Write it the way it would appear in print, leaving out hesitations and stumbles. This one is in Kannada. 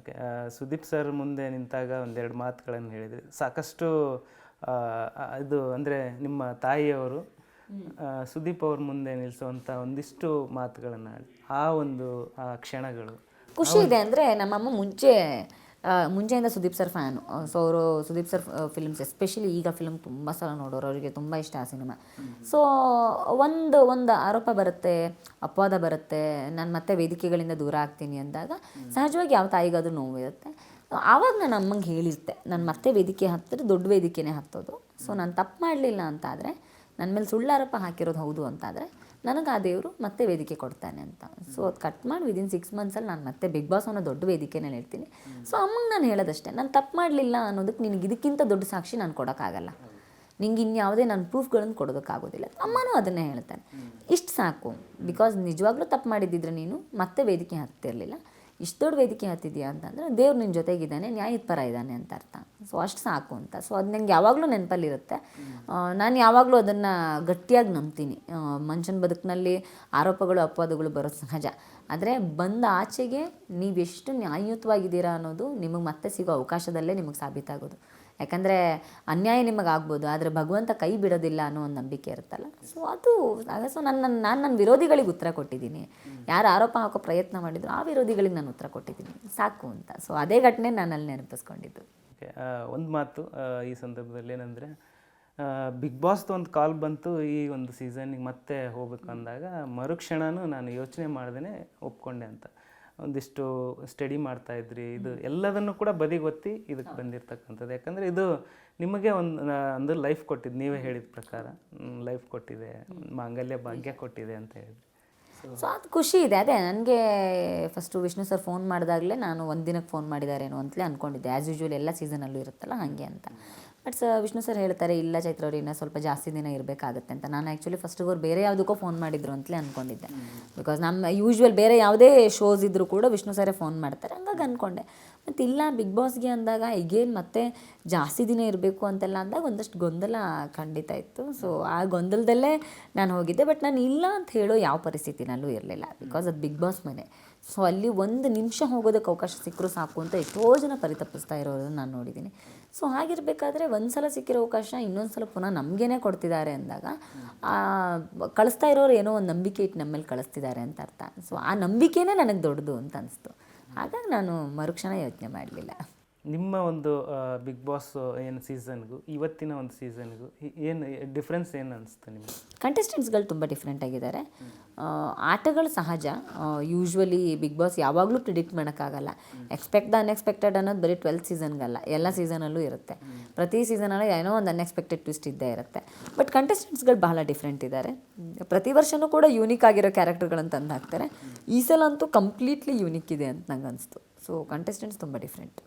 ಓಕೆ. ಸುದೀಪ್ ಸರ್ ಮುಂದೆ ನಿಂತಾಗ ಒಂದೆರಡು ಮಾತುಗಳನ್ನು ಹೇಳಿದ್ರಿ. ಸಾಕಷ್ಟು ಇದು ಅಂದರೆ ನಿಮ್ಮ ತಾಯಿಯವರು ಸುದೀಪ್ ಅವ್ರ ಮುಂದೆ ನಿಲ್ಲಿಸುವಂಥ ಒಂದಿಷ್ಟು ಮಾತುಗಳನ್ನು ಆ ಒಂದು ಕ್ಷಣಗಳು ಖುಷಿ ಇದೆ. ಅಂದರೆ ನಮ್ಮಮ್ಮ ಮುಂಚೆಯಿಂದ ಸುದೀಪ್ ಸರ್ ಫ್ಯಾನು. ಸೊ ಅವರು ಸುದೀಪ್ ಸರ್ ಫಿಲ್ಮ್ಸ್ ಎಸ್ಪೆಷಲಿ ಈಗ ಫಿಲ್ಮ್ ತುಂಬ ಸಲ ನೋಡೋರು, ಅವರಿಗೆ ತುಂಬ ಇಷ್ಟ ಆ ಸಿನಿಮಾ. ಸೊ ಒಂದು ಆರೋಪ ಬರುತ್ತೆ, ಅಪವಾದ ಬರುತ್ತೆ, ನಾನು ಮತ್ತೆ ವೇದಿಕೆಗಳಿಂದ ದೂರ ಆಗ್ತೀನಿ ಅಂದಾಗ ಸಹಜವಾಗಿ ಯಾವ ತಾಯಿಗಾದ್ರೂ ನೋವಿರುತ್ತೆ. ಆವಾಗ ನಾನು ಅಮ್ಮಂಗೆ ಹೇಳಿರ್ತೆ, ನಾನು ಮತ್ತೆ ವೇದಿಕೆ ಹತ್ತಿದ್ರೆ ದೊಡ್ಡ ವೇದಿಕೆನೇ ಹತ್ತೋದು. ಸೊ ನಾನು ತಪ್ಪು ಮಾಡಲಿಲ್ಲ ಅಂತಾದರೆ, ನನ್ನ ಮೇಲೆ ಸುಳ್ಳು ಆರೋಪ ಹಾಕಿರೋದು ಹೌದು ಅಂತಾದರೆ ನನಗೆ ಆ ದೇವರು ಮತ್ತೆ ವೇದಿಕೆ ಕೊಡ್ತಾನೆ ಅಂತ. ಸೊ ಅದು ಕಟ್ ಮಾಡಿ ವಿದಿನ್ 6 ಮಂತ್ಸಲ್ಲಿ ನಾನು ಮತ್ತೆ ಬಿಗ್ ಬಾಸ್ ಅನ್ನೋ ದೊಡ್ಡ ವೇದಿಕೆನಲ್ಲಿ ಹೇಳ್ತೀನಿ. ಸೊ ಅಮ್ಮಂಗೆ ನಾನು ಹೇಳೋದಷ್ಟೇ, ನಾನು ತಪ್ಪು ಮಾಡಲಿಲ್ಲ ಅನ್ನೋದಕ್ಕೆ ನಿನಗೆ ಇದಕ್ಕಿಂತ ದೊಡ್ಡ ಸಾಕ್ಷಿ ನಾನು ಕೊಡೋಕ್ಕಾಗಲ್ಲ, ನಿಂಗೆ ಇನ್ಯಾವುದೇ ನಾನು ಪ್ರೂಫ್ಗಳನ್ನು ಕೊಡೋದಕ್ಕಾಗೋದಿಲ್ಲ. ಅಮ್ಮನೂ ಅದನ್ನೇ ಹೇಳ್ತಾನೆ. ಇಷ್ಟು ಸಾಕು, ಬಿಕಾಸ್ ನಿಜವಾಗ್ಲೂ ತಪ್ಪು ಮಾಡಿದ್ದಿದ್ರೆ ನೀನು ಮತ್ತೆ ವೇದಿಕೆ ಹತ್ತಿರಲಿಲ್ಲ. ಇಷ್ಟು ದೊಡ್ಡ ವೇದಿಕೆ ಹತ್ತಿದೆಯಾ ಅಂತಂದರೆ ದೇವ್ರು ನಿನ್ನ ಜೊತೆಗಿದ್ದಾನೆ, ನ್ಯಾಯದ ಪರ ಇದ್ದಾನೆ ಅಂತ ಅರ್ಥ. ಸೊ ಅಷ್ಟು ಸಾಕು ಅಂತ. ಸೊ ಅದು ನನಗೆ ಯಾವಾಗಲೂ ನೆನಪಲ್ಲಿರುತ್ತೆ. ನಾನು ಯಾವಾಗಲೂ ಅದನ್ನು ಗಟ್ಟಿಯಾಗಿ ನಂಬ್ತೀನಿ. ಮನುಷ್ಯನ ಬದುಕಿನಲ್ಲಿ ಆರೋಪಗಳು ಅಪವಾದಗಳು ಬರೋದು ಸಹಜ. ಆದರೆ ಬಂದ ಆಚೆಗೆ ನೀವೆಷ್ಟು ನ್ಯಾಯಯುತವಾಗಿದ್ದೀರಾ ಅನ್ನೋದು ನಿಮಗೆ ಮತ್ತೆ ಸಿಗೋ ಅವಕಾಶದಲ್ಲೇ ನಿಮಗೆ ಸಾಬೀತಾಗೋದು. ಯಾಕಂದರೆ ಅನ್ಯಾಯ ನಿಮಗೆ ಆಗ್ಬೋದು, ಆದರೆ ಭಗವಂತ ಕೈ ಬಿಡೋದಿಲ್ಲ ಅನ್ನೋ ಒಂದು ನಂಬಿಕೆ ಇರುತ್ತಲ್ಲ. ಸೊ ಸೊ ನಾನು ವಿರೋಧಿಗಳಿಗೆ ಉತ್ತರ ಕೊಟ್ಟಿದ್ದೀನಿ. ಯಾರು ಆರೋಪ ಹಾಕೋ ಪ್ರಯತ್ನ ಮಾಡಿದ್ರು ಆ ವಿರೋಧಿಗಳಿಗೆ ನಾನು ಉತ್ತರ ಕೊಟ್ಟಿದ್ದೀನಿ, ಸಾಕು ಅಂತ. ಸೊ ಅದೇ ಘಟನೆ ನಾನು ಅಲ್ಲಿ ನೆನಪಿಸ್ಕೊಂಡಿದ್ದು. ಓಕೆ. ಒಂದು ಮಾತು ಈ ಸಂದರ್ಭದಲ್ಲಿ ಏನಂದರೆ, ಬಿಗ್ ಬಾಸ್ದು ಒಂದು ಕಾಲ್ ಬಂತು ಈ ಒಂದು ಸೀಸನ್ನಿಗೆ ಮತ್ತೆ ಹೋಗ್ಬೇಕು ಅಂದಾಗ ಮರುಕ್ಷಣನೂ ನಾನು ಯೋಚನೆ ಮಾಡ್ದೇ ಒಪ್ಕೊಂಡೆ ಅಂತ. ಒಂದಿಷ್ಟು ಸ್ಟಡಿ ಮಾಡ್ತಾಯಿದ್ರಿ, ಇದು ಎಲ್ಲದನ್ನು ಕೂಡ ಬದಿಗೊತ್ತಿ ಇದಕ್ಕೆ ಬಂದಿರತಕ್ಕಂಥದ್ದು. ಯಾಕಂದರೆ ಇದು ನಿಮಗೆ ಒಂದು ಲೈಫ್ ಕೊಟ್ಟಿದ್ದು, ನೀವೇ ಹೇಳಿದ ಪ್ರಕಾರ ಲೈಫ್ ಕೊಟ್ಟಿದೆ, ಮಾಂಗಲ್ಯ ಭಾಗ್ಯ ಕೊಟ್ಟಿದೆ ಅಂತ ಹೇಳಿದ್ರಿ. ಸೊ ಅದು ಖುಷಿ ಇದೆ. ಅದೇ ನನಗೆ ಫಸ್ಟು ವಿಷ್ಣು ಸರ್ ಫೋನ್ ಮಾಡಿದಾಗಲೇ ನಾನು ಒಂದು ದಿನಕ್ಕೆ ಫೋನ್ ಮಾಡಿದಾರೇನೋ ಅಂತಲೇ ಅಂದ್ಕೊಂಡಿದ್ದೆ. ಆ್ಯಸ್ ಯೂಶ್ವಲ್ ಎಲ್ಲ ಸೀಸನಲ್ಲೂ ಇರುತ್ತಲ್ಲ ಹಾಗೆ ಅಂತ. ಬಟ್ ವಿಷ್ಣು ಸರ್ ಹೇಳ್ತಾರೆ, ಇಲ್ಲ ಚೈತ್ರ ಅವ್ರು ಇನ್ನೂ ಸ್ವಲ್ಪ ಜಾಸ್ತಿ ದಿನ ಇರಬೇಕಾಗತ್ತೆ ಅಂತ. ನಾನು ಆ್ಯಕ್ಚುಲಿ ಫಸ್ಟಿಗೆ ಅವ್ರು ಬೇರೆ ಯಾವುದಕ್ಕೋ ಫೋನ್ ಮಾಡಿದ್ರು ಅಂತಲೇ ಅಂದ್ಕೊಂಡಿದ್ದೆ. ಬಿಕಾಸ್ ನಮ್ಮ ಯೂಶ್ವಲ್ ಬೇರೆ ಯಾವುದೇ ಶೋಸ್ ಇದ್ದರೂ ಕೂಡ ವಿಷ್ಣು ಸರೇ ಫೋನ್ ಮಾಡ್ತಾರೆ, ಹಂಗಾಗಿ ಅಂದ್ಕೊಂಡೆ. ಮತ್ತು ಇಲ್ಲ ಬಿಗ್ ಬಾಸ್ಗೆ ಅಂದಾಗ ಈಗೇನು ಮತ್ತೆ ಜಾಸ್ತಿ ದಿನ ಇರಬೇಕು ಅಂತೆಲ್ಲ ಅಂದಾಗ ಒಂದಷ್ಟು ಗೊಂದಲ ಖಂಡಿತ ಇತ್ತು. ಸೊ ಆ ಗೊಂದಲದಲ್ಲೇ ನಾನು ಹೋಗಿದ್ದೆ. ಬಟ್ ನಾನು ಇಲ್ಲ ಅಂತ ಹೇಳೋ ಯಾವ ಪರಿಸ್ಥಿತಿನಲ್ಲೂ ಇರಲಿಲ್ಲ, ಬಿಕಾಸ್ ಅದು ಬಿಗ್ ಬಾಸ್ ಮನೆ. ಸೊ ಅಲ್ಲಿ ಒಂದು ನಿಮಿಷ ಹೋಗೋದಕ್ಕೆ ಅವಕಾಶ ಸಿಕ್ಕರೂ ಸಾಕು ಅಂತ ಎಷ್ಟೋ ಜನ ಪರಿತಪಿಸ್ತಾ ಇರೋದನ್ನು ನಾನು ನೋಡಿದ್ದೀನಿ. ಸೊ ಹಾಗಿರಬೇಕಾದ್ರೆ ಒಂದು ಸಲ ಸಿಕ್ಕಿರೋ ಅವಕಾಶ ಇನ್ನೊಂದು ಸಲ ಪುನಃ ನಮಗೇನೆ ಕೊಡ್ತಿದ್ದಾರೆ ಅಂದಾಗ ಕಳಿಸ್ತಾ ಇರೋರು ಏನೋ ಒಂದು ನಂಬಿಕೆ ಇಟ್ಟು ನಮ್ಮ ಮೇಲೆ ಕಳಿಸ್ತಿದ್ದಾರೆ ಅಂತ ಅರ್ಥ. ಸೊ ಆ ನಂಬಿಕೆನೇ ನನಗೆ ದೊಡ್ಡದು ಅಂತ ಅನಿಸ್ತು. ಹಾಗಾಗಿ ನಾನು ಮರುಕ್ಷಣ ಯೋಚನೆ ಮಾಡಲಿಲ್ಲ. ನಿಮ್ಮ ಒಂದು ಬಿಗ್ ಬಾಸ್ ಏನು ಸೀಸನ್ಗೂ ಇವತ್ತಿನ ಒಂದು ಸೀಸನ್ಗೂ ಏನು ಡಿಫ್ರೆನ್ಸ್ ಏನು ಅನಿಸ್ತು ನಿಮಗೆ? ಕಂಟೆಸ್ಟೆಂಟ್ಸ್ಗಳು ತುಂಬ ಡಿಫ್ರೆಂಟ್ ಆಗಿದ್ದಾರೆ. ಆಟಗಳು ಸಹಜ. ಯೂಶ್ವಲಿ ಬಿಗ್ ಬಾಸ್ ಯಾವಾಗಲೂ ಪ್ರಿಡಿಕ್ಟ್ ಮಾಡೋಕ್ಕಾಗಲ್ಲ. ಎಕ್ಸ್ಪೆಕ್ಟ್ ದ ಅನ್ಎಕ್ಸ್ಪೆಕ್ಟೆಡ್ ಅನ್ನೋದು ಬರೀ 12th ಸೀಸನ್ಗಲ್ಲ, ಎಲ್ಲ ಸೀಸನಲ್ಲೂ ಇರುತ್ತೆ. ಪ್ರತಿ ಸೀಸನಲ್ಲಿ ಏನೋ ಒಂದು ಅನ್ಎಕ್ಸ್ಪೆಕ್ಟೆಡ್ ಟ್ವಿಸ್ಟ್ ಇದ್ದೇ ಇರುತ್ತೆ. ಬಟ್ ಕಂಟೆಸ್ಟೆಂಟ್ಸ್ಗಳು ಬಹಳ ಡಿಫ್ರೆಂಟ್ ಇದ್ದಾರೆ. ಪ್ರತಿ ವರ್ಷವೂ ಕೂಡ ಯೂನಿಕ್ ಆಗಿರೋ ಕ್ಯಾರೆಕ್ಟರ್ಗಳನ್ನು ತಂದು ಹಾಕ್ತಾರೆ. ಈ ಸಲ ಅಂತೂ ಕಂಪ್ಲೀಟ್ಲಿ ಯೂನಿಕ್ ಇದೆ ಅಂತ ನಂಗೆ ಅನಿಸ್ತು. ಸೊ ಕಂಟೆಸ್ಟೆಂಟ್ಸ್ ತುಂಬ ಡಿಫ್ರೆಂಟ್.